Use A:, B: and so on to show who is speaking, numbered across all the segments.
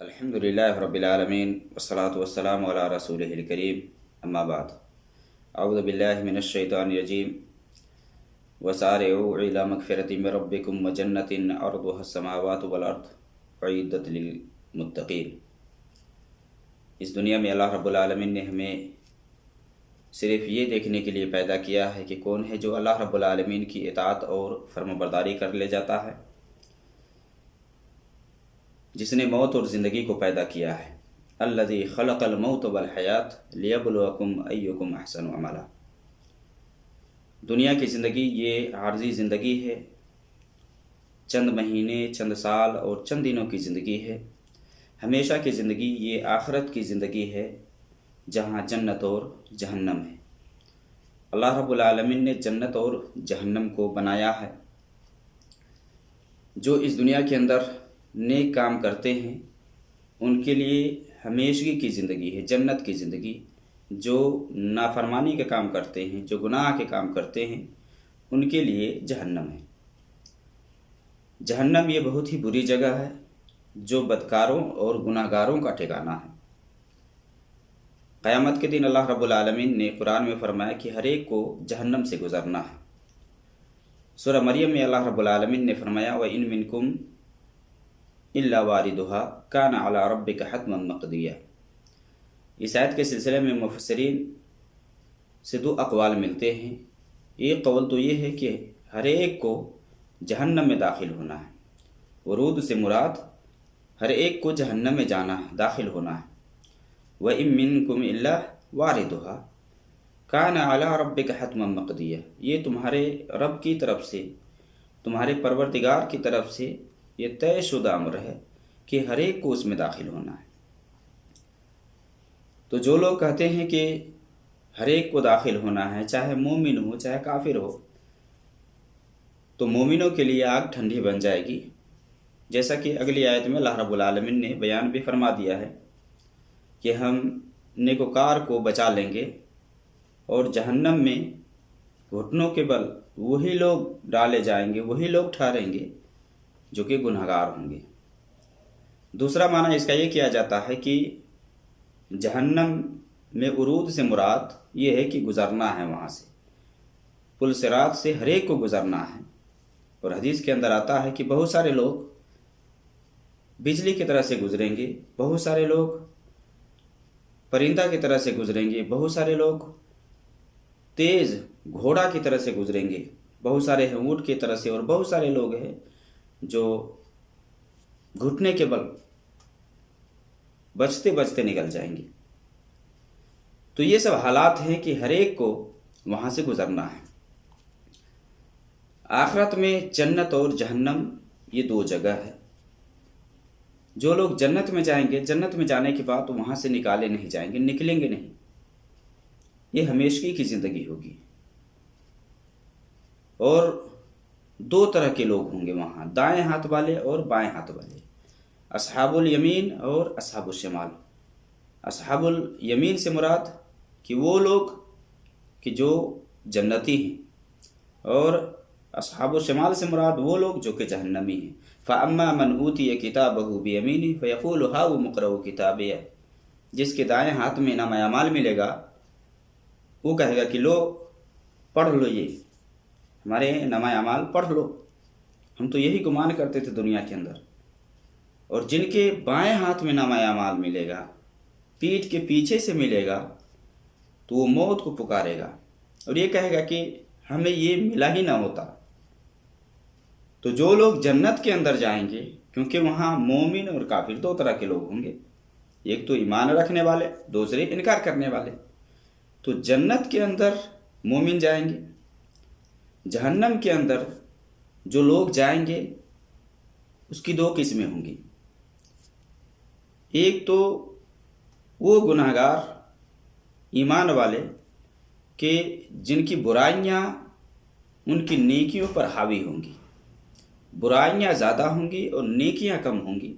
A: الحمد للہ رب العالمین والصلاة والسلام علی رسولہ الکریم اما بعد اعوذ باللہ من الشیطان الرجیم وسارعوا الی مغفرۃ من ربکم وجنۃ عرضها السماوات والارض اعدت للمتقین۔ اس دنیا میں اللہ رب العالمین نے ہمیں صرف یہ دیکھنے کے لیے پیدا کیا ہے کہ کون ہے جو اللہ رب العالمین کی اطاعت اور فرمانبرداری کر لے جاتا ہے، جس نے موت اور زندگی کو پیدا کیا ہے۔ الذی خلق الموت والحیات لیبلوکم ایکم احسن عملا۔ دنیا کی زندگی یہ عارضی زندگی ہے، چند مہینے، چند سال اور چند دنوں کی زندگی ہے۔ ہمیشہ کی زندگی یہ آخرت کی زندگی ہے، جہاں جنت اور جہنم ہے۔ اللہ رب العالمین نے جنت اور جہنم کو بنایا ہے۔ جو اس دنیا کے اندر نیک کام کرتے ہیں ان کے لیے ہمیشگی کی زندگی ہے، جنت کی زندگی۔ جو نافرمانی کے کام کرتے ہیں، جو گناہ کے کام کرتے ہیں، ان کے لیے جہنم ہے۔ جہنم یہ بہت ہی بری جگہ ہے جو بدکاروں اور گناہ گاروں کا ٹھکانہ ہے۔ قیامت کے دن اللہ رب العالمین نے قرآن میں فرمایا کہ ہر ایک کو جہنم سے گزرنا ہے۔ سورہ مریم میں اللہ رب العالمین نے فرمایا وَإِن مِّنكُمْ إِلَّا وَارِدُهَا كَانَ عَلَىٰ رَبِّكَ حَتْمًا مَّقْضِيًّا۔ اس آیت کے سلسلے میں مفسرین سے دو اقوال ملتے ہیں۔ ایک قول تو یہ ہے کہ ہر ایک کو جہنم میں داخل ہونا ہے۔ ورود سے مراد ہر ایک کو جہنم میں جانا ہے، داخل ہونا ہے۔ وَإِن مِّنكُمْ إِلَّا وَارِدُهَا كَانَ عَلَىٰ رَبِّكَ حَتْمًا مَّقْضِيًّا۔ یہ تمہارے رب کی طرف سے، تمہارے پروردگار کی طرف سے یہ طے شدہ امر ہے کہ ہر ایک کو اس میں داخل ہونا ہے۔ تو جو لوگ کہتے ہیں کہ ہر ایک کو داخل ہونا ہے، چاہے مومن ہو چاہے کافر ہو، تو مومنوں کے لیے آگ ٹھنڈی بن جائے گی، جیسا کہ اگلی آیت میں اللہ رب العالمین نے بیان بھی فرما دیا ہے کہ ہم نیکوکار کو بچا لیں گے، اور جہنم میں گھٹنوں کے بل وہی لوگ ڈالے جائیں گے، وہی لوگ ٹھہریں گے جو کہ گنہگار ہوں گے۔ دوسرا معنی اس کا یہ کیا جاتا ہے کہ جہنم میں عروج سے مراد یہ ہے کہ گزرنا ہے، وہاں سے پل صراط سے ہر ایک کو گزرنا ہے۔ اور حدیث کے اندر آتا ہے کہ بہت سارے لوگ بجلی کی طرح سے گزریں گے، بہت سارے لوگ پرندہ کی طرح سے گزریں گے، بہت سارے لوگ تیز گھوڑا کی طرح سے گزریں گے، بہت سارے اونٹ کی طرح سے، اور بہت سارے لوگ ہیں جو گھٹنے کے بل بچتے بچتے نکل جائیں گے۔ تو یہ سب حالات ہیں کہ ہر ایک کو وہاں سے گزرنا ہے۔ آخرت میں جنت اور جہنم یہ دو جگہ ہے۔ جو لوگ جنت میں جائیں گے، جنت میں جانے کے بعد وہاں سے نکالے نہیں جائیں گے، نکلیں گے نہیں۔ یہ ہمیشگی کی زندگی ہوگی۔ اور دو طرح کے لوگ ہوں گے وہاں، دائیں ہاتھ والے اور بائیں ہاتھ والے، اصحاب الیمین اور اصحاب الشمال۔ اصحاب الیمین سے مراد کہ وہ لوگ کہ جو جنتی ہیں، اور اصحاب الشمال سے مراد وہ لوگ جو کہ جہنمی ہیں۔ فَأَمَّا مَنْ أُوتِيَ كِتَابَهُ بِيَمِينِهِ فَيَقُولُ هَاؤُمُ اقْرَءُوا كِتَابِيَهْ۔ جس کے دائیں ہاتھ میں نامہ اعمال ملے گا، وہ کہے گا کہ لو پڑھ لو، یہ ہمارے نامہ اعمال پڑھ لو، ہم تو یہی گمان کرتے تھے دنیا کے اندر۔ اور جن کے بائیں ہاتھ میں نامہ اعمال ملے گا، پیٹھ کے پیچھے سے ملے گا، تو وہ موت کو پکارے گا اور یہ کہے گا کہ ہمیں یہ ملا ہی نہ ہوتا۔ تو جو لوگ جنت کے اندر جائیں گے، کیونکہ وہاں مومن اور کافر دو طرح کے لوگ ہوں گے، ایک تو ایمان رکھنے والے، دوسرے انکار کرنے والے۔ تو جنت کے اندر مومن جائیں گے، جہنم کے اندر جو لوگ جائیں گے اس کی دو قسمیں ہوں گی۔ ایک تو وہ گناہ گار ایمان والے کہ جن کی برائیاں ان کی نیکیوں پر حاوی ہوں گی، برائیاں زیادہ ہوں گی اور نیکیاں کم ہوں گی۔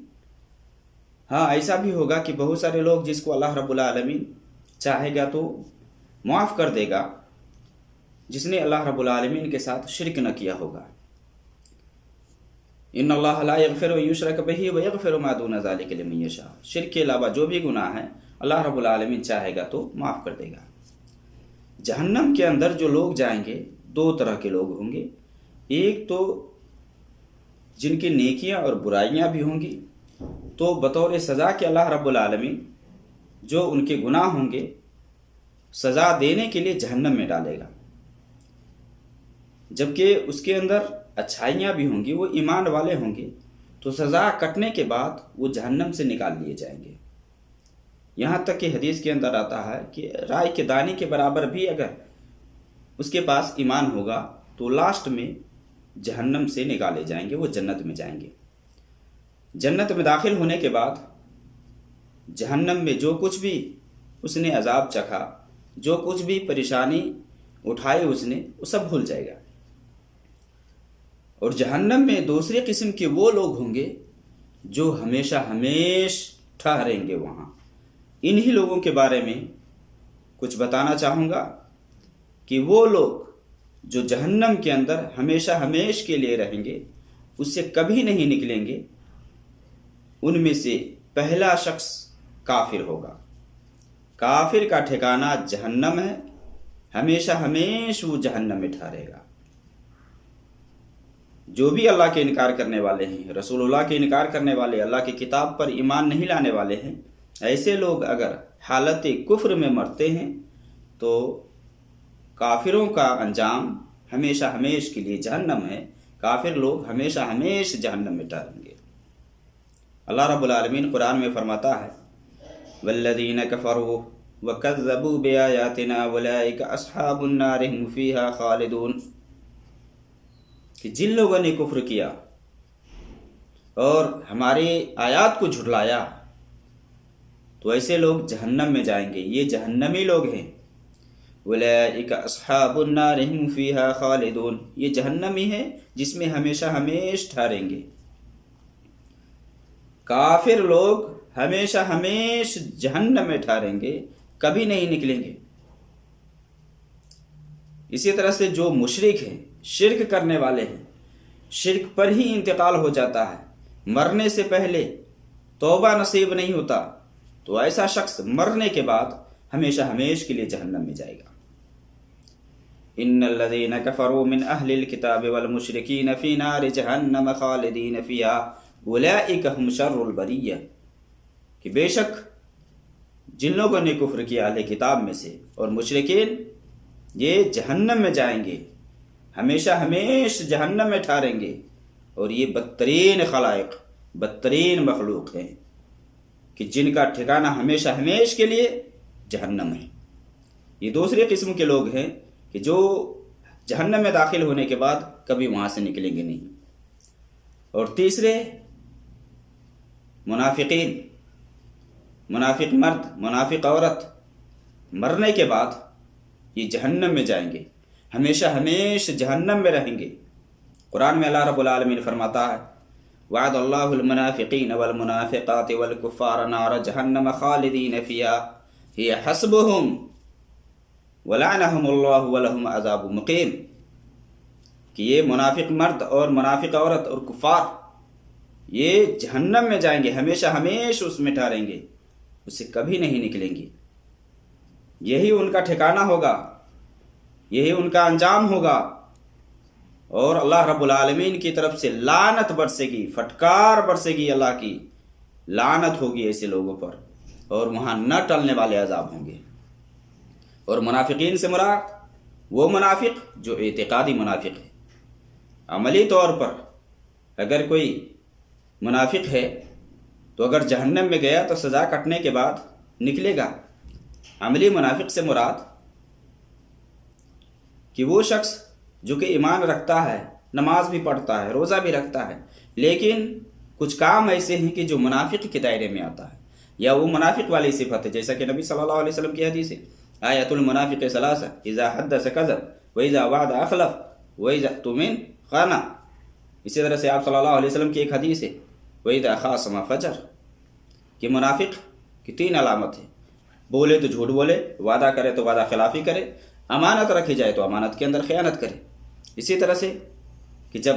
A: ہاں، ایسا بھی ہوگا کہ بہت سارے لوگ جس کو اللہ رب العالمین چاہے گا تو معاف کر دے گا، جس نے اللہ رب العالمین کے ساتھ شرک نہ کیا ہوگا۔ ان اللہ لا یغفر یشرک بہ ویغفر ما دون ذلک لمن یشاء، شرک کے علاوہ جو بھی گناہ ہیں اللہ رب العالمین چاہے گا تو معاف کر دے گا۔ جہنم کے اندر جو لوگ جائیں گے دو طرح کے لوگ ہوں گے، ایک تو جن کی نیکیاں اور برائیاں بھی ہوں گی، تو بطور سزا کہ اللہ رب العالمین جو ان کے گناہ ہوں گے سزا دینے کے لیے جہنم میں ڈالے گا، جبکہ اس کے اندر اچھائیاں بھی ہوں گی، وہ ایمان والے ہوں گے، تو سزا کٹنے کے بعد وہ جہنم سے نکال لیے جائیں گے۔ یہاں تک کہ حدیث کے اندر آتا ہے کہ رائے کے دانے کے برابر بھی اگر اس کے پاس ایمان ہوگا تو لاسٹ میں جہنم سے نکالے جائیں گے، وہ جنت میں جائیں گے۔ جنت میں داخل ہونے کے بعد جہنم میں جو کچھ بھی اس نے عذاب چکھا، جو کچھ بھی پریشانی اٹھائی اس نے، وہ سب بھول جائے گا۔ اور جہنم میں دوسری قسم کے وہ لوگ ہوں گے جو ہمیشہ ٹھہریں گے وہاں۔ انہی لوگوں کے بارے میں کچھ بتانا چاہوں گا کہ وہ لوگ جو جہنم کے اندر ہمیشہ کے لیے رہیں گے، اس سے کبھی نہیں نکلیں گے، ان میں سے پہلا شخص کافر ہوگا۔ کافر کا ٹھکانہ جہنم ہے، ہمیشہ وہ جہنم میں ٹھہرے گا۔ جو بھی اللہ کے انکار کرنے والے ہیں، رسول اللہ کے انکار کرنے والے، اللہ کی کتاب پر ایمان نہیں لانے والے ہیں، ایسے لوگ اگر حالت کفر میں مرتے ہیں تو کافروں کا انجام ہمیشہ کے لیے جہنم ہے۔ کافر لوگ ہمیشہ جہنم میں ٹھہریں گے۔ اللہ رب العالمین قرآن میں فرماتا ہے والذین کفروا وکذبوا بآیاتنا اولئک اصحاب النار هم فیہا خالدون، کہ جن لوگوں نے کفر کیا اور ہماری آیات کو جھٹلایا تو ایسے لوگ جہنم میں جائیں گے، یہ جہنمی لوگ ہیں۔ اولئک اصحاب النار هم فیہا خالدون، یہ جہنمی ہے جس میں ہمیشہ ٹھہریں گے۔ کافر لوگ ہمیشہ جہنم میں ٹھہریں گے، کبھی نہیں نکلیں گے۔ اسی طرح سے جو مشرک ہیں، شرک کرنے والے ہیں، شرک پر ہی انتقال ہو جاتا ہے، مرنے سے پہلے توبہ نصیب نہیں ہوتا، تو ایسا شخص مرنے کے بعد ہمیشہ کے لیے جہنم میں جائے گا۔ ان الذين كفروا من اهل الكتاب والمشركين في نار جهنم خالدين فيها اولئك هم شر البریہ، کہ بے شک جن لوگوں نے کفر کیا اہل کتاب میں سے اور مشرکین، یہ جہنم میں جائیں گے، ہمیشہ جہنم میں ٹھہریں گے، اور یہ بدترین خلائق، بدترین مخلوق ہیں کہ جن کا ٹھکانہ ہمیشہ کے لیے جہنم ہے۔ یہ دوسری قسم کے لوگ ہیں کہ جو جہنم میں داخل ہونے کے بعد کبھی وہاں سے نکلیں گے نہیں۔ اور تیسرے منافقین، منافق مرد، منافق عورت، مرنے کے بعد یہ جہنم میں جائیں گے، ہمیشہ جہنم میں رہیں گے۔ قرآن میں اللہ رب العالمین فرماتا ہے وعد اللہ المنافقین والمنافقات والکفار نار جہنم خالدین فیہا ہی حسبہم ولعنہم اللہ ولہم عذاب مقیم، کہ یہ منافق مرد اور منافق عورت اور کفار یہ جہنم میں جائیں گے، ہمیشہ اس میں ٹھہریں گے، اس سے کبھی نہیں نکلیں گے۔ یہی ان کا ٹھکانہ ہوگا، یہی ان کا انجام ہوگا، اور اللہ رب العالمین کی طرف سے لعنت برسے گی، پھٹکار برسے گی، اللہ کی لعنت ہوگی ایسے لوگوں پر، اور وہاں نہ ٹلنے والے عذاب ہوں گے۔ اور منافقین سے مراد وہ منافق جو اعتقادی منافق ہے۔ عملی طور پر اگر کوئی منافق ہے تو اگر جہنم میں گیا تو سزا کٹنے کے بعد نکلے گا۔ عملی منافق سے مراد کہ وہ شخص جو کہ ایمان رکھتا ہے، نماز بھی پڑھتا ہے، روزہ بھی رکھتا ہے، لیکن کچھ کام ایسے ہیں کہ جو منافق کے دائرے میں آتا ہے، یا وہ منافق والی صفت ہے، جیسا کہ نبی صلی اللہ علیہ وسلم کی حدیث ہے آیۃ المنافق ثلاثہ اذا حدث کذب واذا وعد اخلف واذا اؤتمن خان۔ اسی طرح سے آپ صلی اللہ علیہ وسلم کی ایک حدیث ہے واذا خاصم فجر، کہ منافق کی 3 علامت ہے، بولے تو جھوٹ بولے، وعدہ کرے تو وعدہ خلافی کرے، امانت رکھی جائے تو امانت کے اندر خیانت کرے۔ اسی طرح سے کہ جب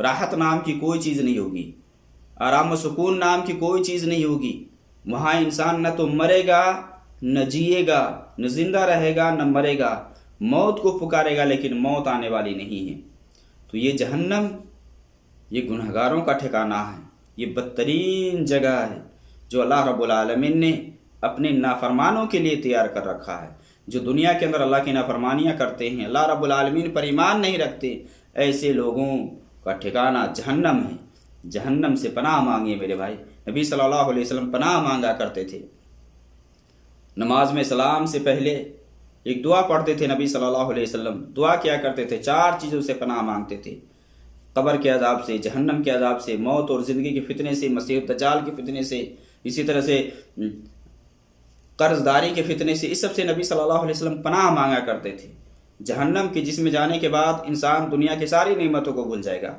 A: راحت نام کی کوئی چیز نہیں ہوگی، آرام و سکون نام کی کوئی چیز نہیں ہوگی۔ وہاں انسان نہ تو مرے گا نہ جیے گا، نہ زندہ رہے گا نہ مرے گا، موت کو پکارے گا لیکن موت آنے والی نہیں ہے۔ تو یہ جہنم یہ گنہگاروں کا ٹھکانہ ہے، یہ بدترین جگہ ہے جو اللہ رب العالمین نے اپنے نافرمانوں کے لیے تیار کر رکھا ہے۔ جو دنیا کے اندر اللہ کی نافرمانیاں کرتے ہیں، اللہ رب العالمین پر ایمان نہیں رکھتے، ایسے لوگوں کا ٹھکانہ جہنم ہے۔ جہنم سے پناہ مانگیے میرے بھائی۔ نبی صلی اللہ علیہ وسلم پناہ مانگا کرتے تھے، نماز میں سلام سے پہلے ایک دعا پڑھتے تھے نبی صلی اللہ علیہ وسلم، دعا کیا کرتے تھے، 4 چیزوں سے پناہ مانگتے تھے: قبر کے عذاب سے، جہنم کے عذاب سے، موت اور زندگی کے فتنے سے، مسیح الدجال کے فتنے سے، اسی طرح سے قرض داری کے فتنے سے، اس سب سے نبی صلی اللہ علیہ وسلم پناہ مانگا کرتے تھے۔ جہنم کے جس میں جانے کے بعد انسان دنیا کی ساری نعمتوں کو بھول جائے گا۔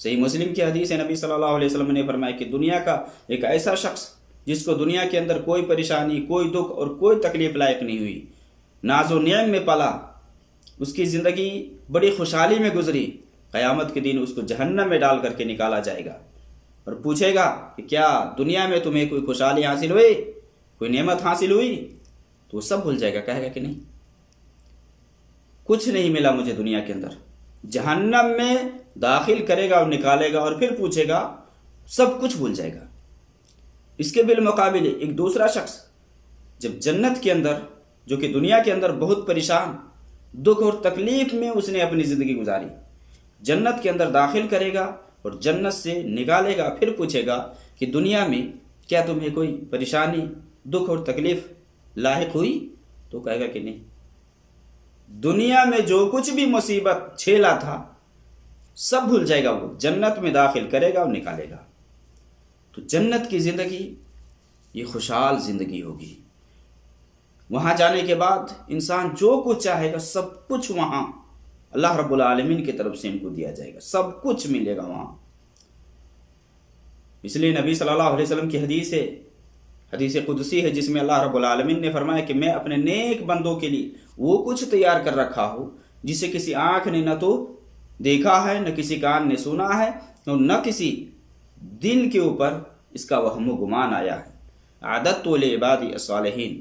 A: صحیح مسلم کی حدیث ہے، نبی صلی اللہ علیہ وسلم نے فرمایا کہ دنیا کا ایک ایسا شخص جس کو دنیا کے اندر کوئی پریشانی، کوئی دکھ اور کوئی تکلیف لائق نہیں ہوئی، ناز و نعم میں پلا، اس کی زندگی بڑی خوشحالی میں گزری، قیامت کے دن اس کو جہنم میں ڈال کر کے نکالا جائے گا اور پوچھے گا کہ کیا دنیا میں تمہیں کوئی خوشحالی حاصل ہوئی، کوئی نعمت حاصل ہوئی؟ تو وہ سب بھول جائے گا، کہے گا کہ نہیں، کچھ نہیں ملا مجھے دنیا کے اندر۔ جہنم میں داخل کرے گا اور نکالے گا اور پھر پوچھے گا، سب کچھ بھول جائے گا۔ اس کے بالمقابل ایک دوسرا شخص جب جنت کے اندر، جو کہ دنیا کے اندر بہت پریشان، دکھ اور تکلیف میں اس نے اپنی زندگی گزاری، جنت کے اندر داخل کرے گا اور جنت سے نکالے گا، پھر پوچھے گا کہ دنیا میں کیا تمہیں کوئی پریشانی، دکھ اور تکلیف لاحق ہوئی؟ تو کہے گا کہ نہیں، دنیا میں جو کچھ بھی مصیبت جھیلا تھا سب بھول جائے گا۔ وہ جنت میں داخل کرے گا اور نکالے گا۔ تو جنت کی زندگی یہ خوشحال زندگی ہوگی۔ وہاں جانے کے بعد انسان جو کچھ چاہے گا سب کچھ وہاں اللہ رب العالمین کی طرف سے ان کو دیا جائے گا، سب کچھ ملے گا وہاں۔ اس لیے نبی صلی اللہ علیہ وسلم کی حدیث ہے، حدیث قدسی ہے، جس میں اللہ رب العالمین نے فرمایا کہ میں اپنے نیک بندوں کے لیے وہ کچھ تیار کر رکھا ہوں جسے کسی آنکھ نے نہ تو دیکھا ہے، نہ کسی کان نے سنا ہے، اور نہ کسی دل کے اوپر اس کا وہم و گمان آیا ہے۔ اعددت لعبادی الصالحین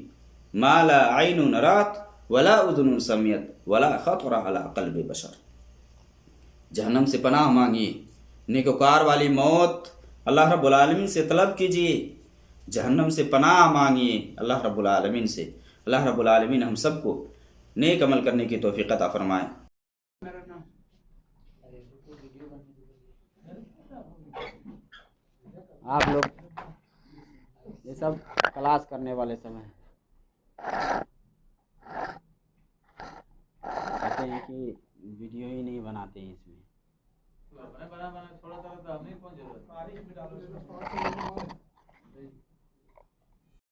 A: ما لا عین رات ولا اذن سمعت ولا خطر علی قلب بشر۔ جہنم سے پناہ مانگیے، نیکوکار والی موت اللہ رب العالمین سے طلب کیجیے، جہنم سے پناہ مانگیے اللہ رب العالمین سے۔ اللہ رب العالمین ہم سب کو نیک عمل کرنے کی توفیق عطا فرمائے۔
B: آپ لوگ یہ سب کلاس کرنے والے سب ہیں، کہتے ہیں کہ ویڈیو ہی نہیں بناتے ہیں اس میں۔